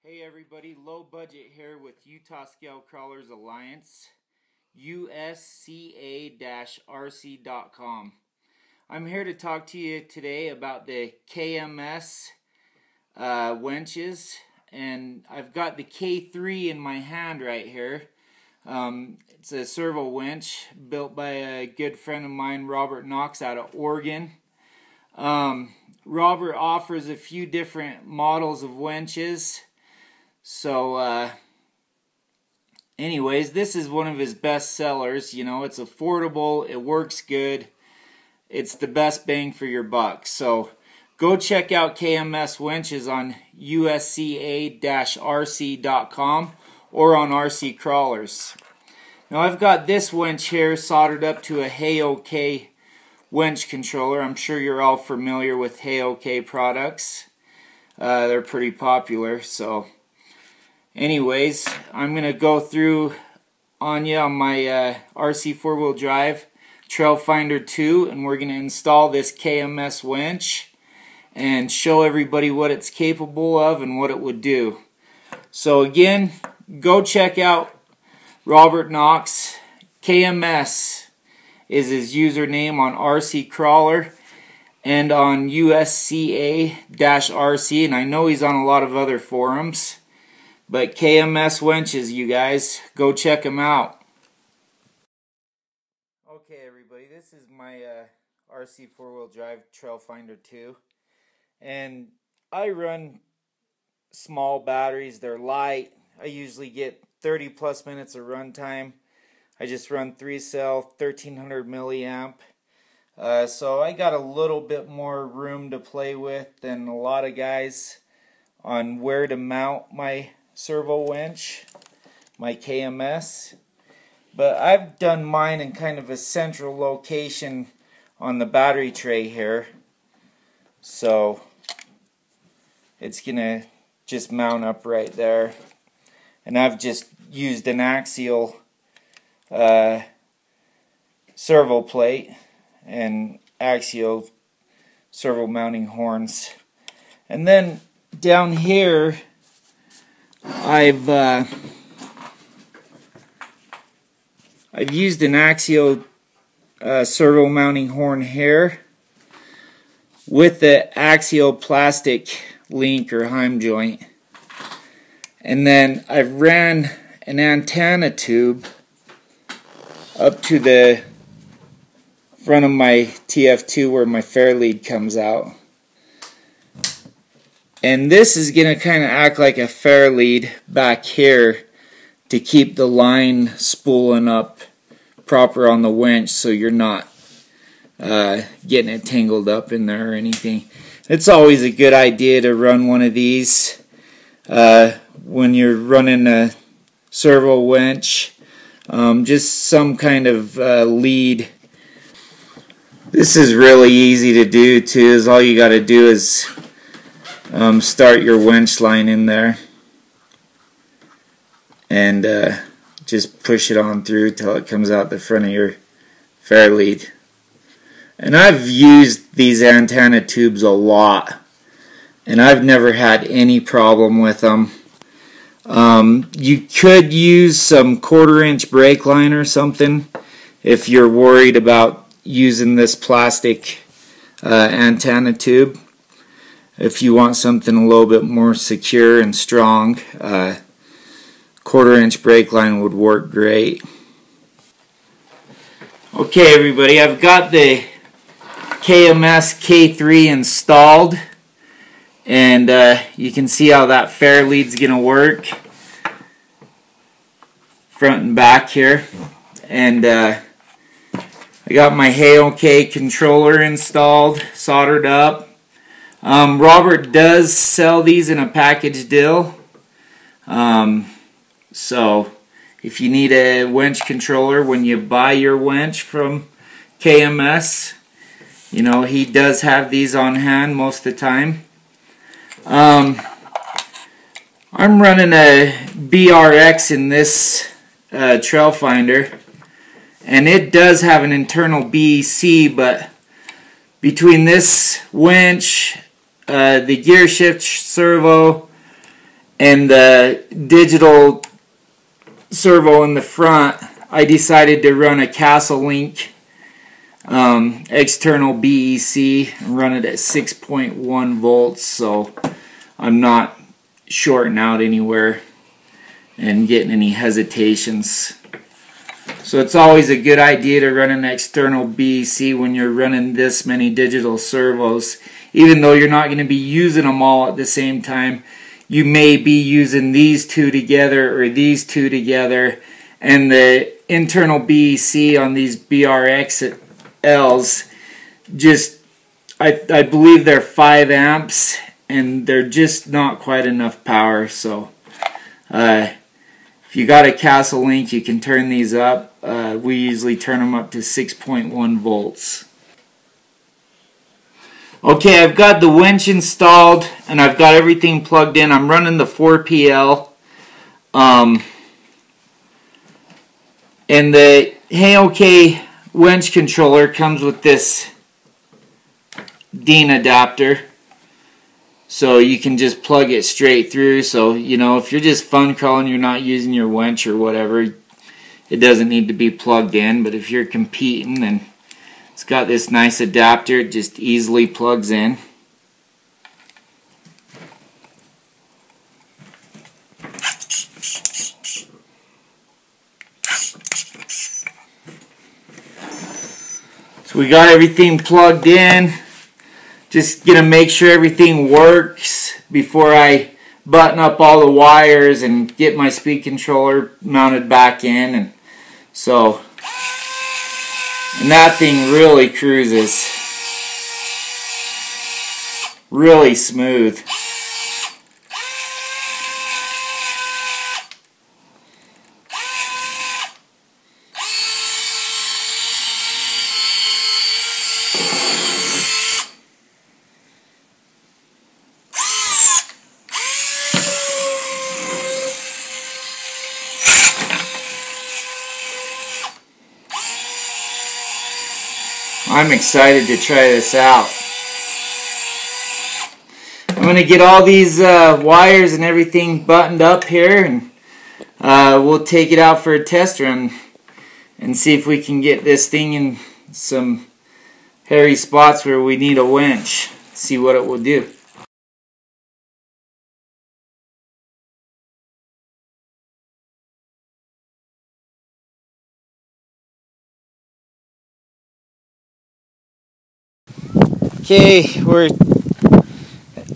Hey everybody, low budget here with Utah Scale Crawlers Alliance, usca-rc.com. I'm here to talk to you today about the KMS winches, and I've got the K3 in my hand right here. It's a servo winch built by a good friend of mine, Robert Knox, out of Oregon. Robert offers a few different models of winches. So, anyways, this is one of his best sellers. You know, it's affordable, it works good, it's the best bang for your buck. So, go check out KMS Winches on usca-rc.com or on RC Crawlers. Now, I've got this winch here soldered up to a KMS winch controller. I'm sure you're all familiar with KMS products. They're pretty popular, so... Anyways, I'm going to go through on my RC 4-wheel drive Trail Finder 2, and we're going to install this KMS winch and show everybody what it's capable of and what it would do. So again, go check out Robert Knox. KMS is his username on RC Crawler and on usca-rc, and I know he's on a lot of other forums. But KMS Winches, you guys, go check them out. Okay, everybody, this is my RC 4-wheel drive Trail Finder 2. And I run small batteries. They're light. I usually get 30 plus minutes of run time. I just run 3-cell, 1300 milliamp. So I got a little bit more room to play with than a lot of guys on where to mount my servo winch, my KMS, but I've done mine in kind of a central location on the battery tray here, so it's gonna just mount up right there. And I've just used an axial servo plate and axial servo mounting horns. And then down here I've used an axial servo mounting horn here with the axial plastic link or heim joint, and then I ran an antenna tube up to the front of my TF2 where my fair lead comes out. And this is going to kind of act like a fair lead back here to keep the line spooling up proper on the winch so you're not getting it tangled up in there or anything. It's always a good idea to run one of these when you're running a servo winch. Just some kind of lead. This is really easy to do too. Is all you got to do is start your winch line in there and just push it on through till it comes out the front of your fair lead. And I've used these antenna tubes a lot, and I've never had any problem with them. You could use some 1/4-inch brake line or something if you're worried about using this plastic antenna tube. If you want something a little bit more secure and strong, 1/4-inch brake line would work great. Okay, everybody, I've got the KMS K3 installed, and you can see how that fair lead's gonna work front and back here. And I got my KMS controller installed, soldered up. Robert does sell these in a package deal, so if you need a winch controller when you buy your winch from KMS, you know, he does have these on hand most of the time. I'm running a BRX in this Trail Finder, and it does have an internal BEC, but between this winch, the gear shift servo, and the digital servo in the front, I decided to run a Castle Link external BEC and run it at 6.1 volts, so I'm not shorting out anywhere and getting any hesitations. So it's always a good idea to run an external BEC when you're running this many digital servos. Even though you're not going to be using them all at the same time, you may be using these two together or these two together, and the internal BEC on these BRXLs, just I believe they're 5 amps and they're just not quite enough power. So if you got a Castle Link, you can turn these up. We usually turn them up to 6.1 volts. Okay, I've got the winch installed and I've got everything plugged in. I'm running the 4PL. And the Hey-OK winch controller comes with this DIN adapter. So you can just plug it straight through. So, you know, if you're just fun crawling, you're not using your winch or whatever, it doesn't need to be plugged in. But if you're competing, then it's got this nice adapter. It just easily plugs in. So we got everything plugged in. Just gonna make sure everything works before I button up all the wires and get my speed controller mounted back in. And so, and that thing really cruises. Really smooth. I'm excited to try this out. I'm going to get all these wires and everything buttoned up here, and we'll take it out for a test run and see if we can get this thing in some hairy spots where we need a winch. See what it will do. Okay, we're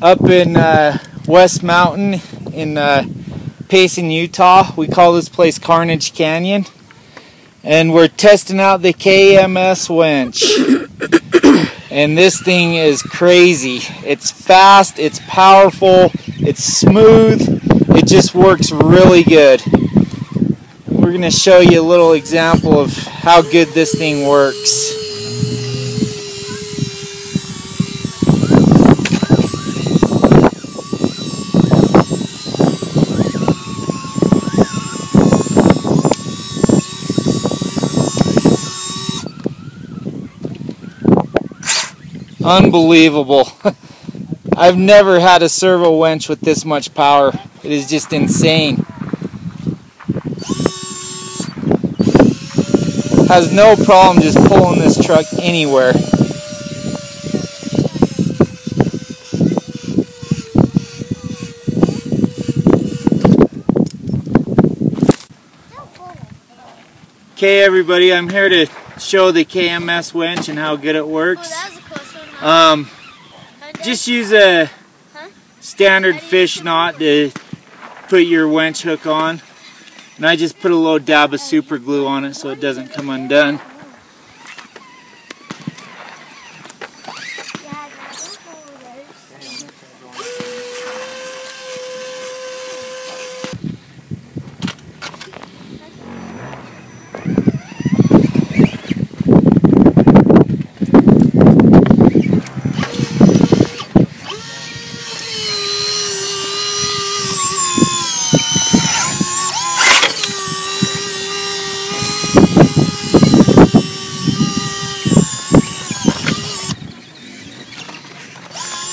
up in West Mountain in Payson, Utah. We call this place Carnage Canyon. And we're testing out the KMS winch. And this thing is crazy. It's fast, it's powerful, it's smooth, it just works really good. We're going to show you a little example of how good this thing works. Unbelievable. I've never had a servo winch with this much power. It is just insane. Has no problem just pulling this truck anywhere. Okay everybody, I'm here to show the KMS winch and how good it works. Just use a standard fish knot to put your winch hook on, and I just put a little dab of super glue on it so it doesn't come undone.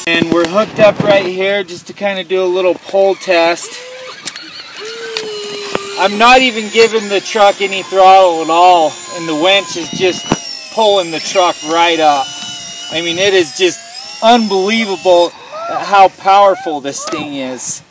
And we're hooked up right here just to kind of do a little pull test. I'm not even giving the truck any throttle at all, and the winch is just pulling the truck right up. I mean, it is just unbelievable how powerful this thing is.